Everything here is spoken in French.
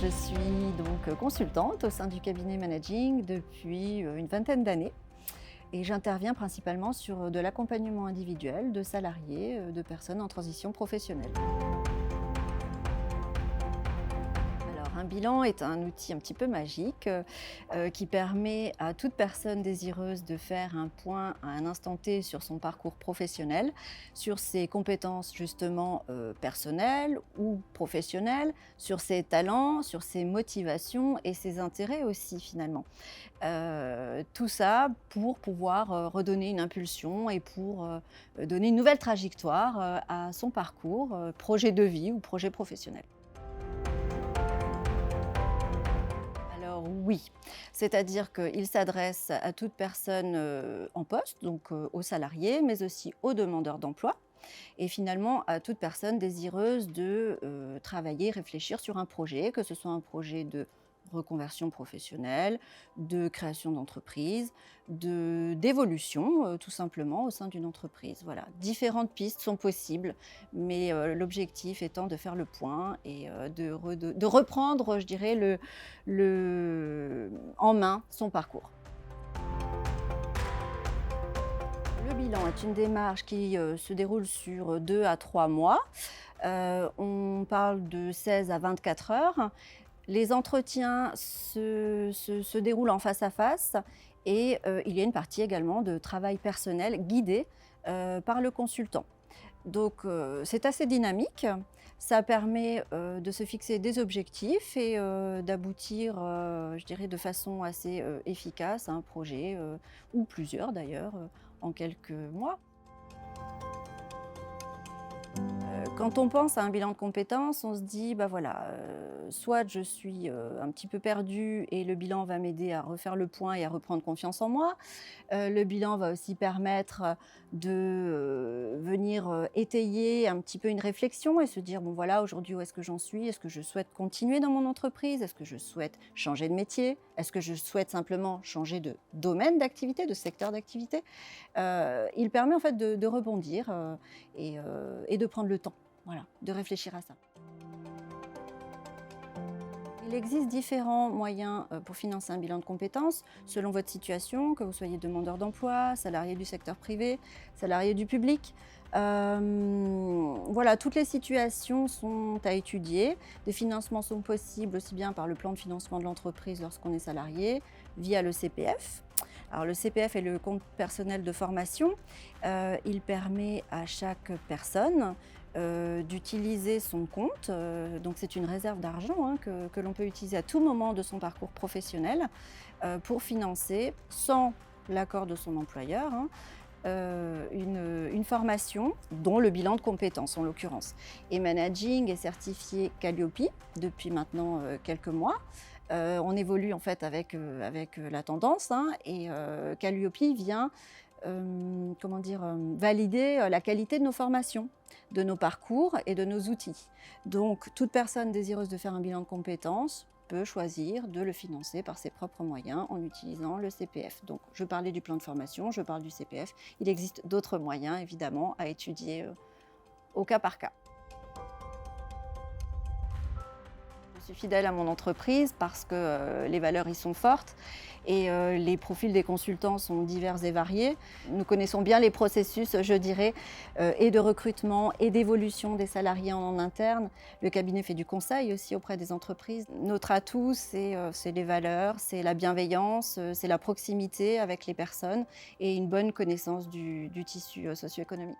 Je suis donc consultante au sein du cabinet managing depuis une vingtaine d'années et j'interviens principalement sur de l'accompagnement individuel de salariés, de personnes en transition professionnelle. Alors, un bilan est un outil un petit peu magique qui permet à toute personne désireuse de faire un point à un instant T sur son parcours professionnel, sur ses compétences justement personnelles ou professionnelles, sur ses talents, sur ses motivations et ses intérêts aussi finalement. Tout ça pour pouvoir redonner une impulsion et pour donner une nouvelle trajectoire à son parcours, projet de vie ou projet professionnel. Alors oui, c'est-à-dire qu'il s'adresse à toute personne en poste, donc aux salariés, mais aussi aux demandeurs d'emploi et finalement à toute personne désireuse de travailler, réfléchir sur un projet, que ce soit un projet de reconversion professionnelle, de création d'entreprise, d'évolution tout simplement au sein d'une entreprise. Voilà, différentes pistes sont possibles, mais l'objectif étant de faire le point et de reprendre, je dirais, en main son parcours. Le bilan est une démarche qui se déroule sur 2 à 3 mois. On parle de 16 à 24 heures. Les entretiens se déroulent en face à face et il y a une partie également de travail personnel guidé par le consultant. Donc c'est assez dynamique. Ça permet de se fixer des objectifs et d'aboutir, je dirais, de façon assez efficace à un projet ou plusieurs d'ailleurs en quelques mois. Quand on pense à un bilan de compétences, on se dit: «Bah, voilà, soit je suis un petit peu perdue et le bilan va m'aider à refaire le point et à reprendre confiance en moi». Le bilan va aussi permettre de venir étayer un petit peu une réflexion et se dire: «Bon voilà, aujourd'hui où est-ce que j'en suis? Est-ce que je souhaite continuer dans mon entreprise? Est-ce que je souhaite changer de métier? Est-ce que je souhaite simplement changer de domaine d'activité, de secteur d'activité?» Il permet en fait de rebondir et de prendre le temps, voilà, de réfléchir à ça. Il existe différents moyens pour financer un bilan de compétences selon votre situation, que vous soyez demandeur d'emploi, salarié du secteur privé, salarié du public. Voilà, toutes les situations sont à étudier. Des financements sont possibles aussi bien par le plan de financement de l'entreprise lorsqu'on est salarié, via le CPF. Alors le CPF est le compte personnel de formation. Il permet à chaque personne d'utiliser son compte. Donc c'est une réserve d'argent hein, que l'on peut utiliser à tout moment de son parcours professionnel pour financer, sans l'accord de son employeur, hein, une formation, dont le bilan de compétences en l'occurrence. Et Managing est certifié Calliope depuis maintenant quelques mois. On évolue en fait avec la tendance hein, et Calliope vient comment dire, valider la qualité de nos formations, de nos parcours et de nos outils. Donc toute personne désireuse de faire un bilan de compétences peut choisir de le financer par ses propres moyens en utilisant le CPF. Donc je parlais du plan de formation, je parle du CPF. Il existe d'autres moyens évidemment à étudier au cas par cas. Je suis fidèle à mon entreprise parce que les valeurs y sont fortes et les profils des consultants sont divers et variés. Nous connaissons bien les processus, je dirais, et de recrutement et d'évolution des salariés en interne. Le cabinet fait du conseil aussi auprès des entreprises. Notre atout, c'est les valeurs, c'est la bienveillance, c'est la proximité avec les personnes et une bonne connaissance du tissu socio-économique.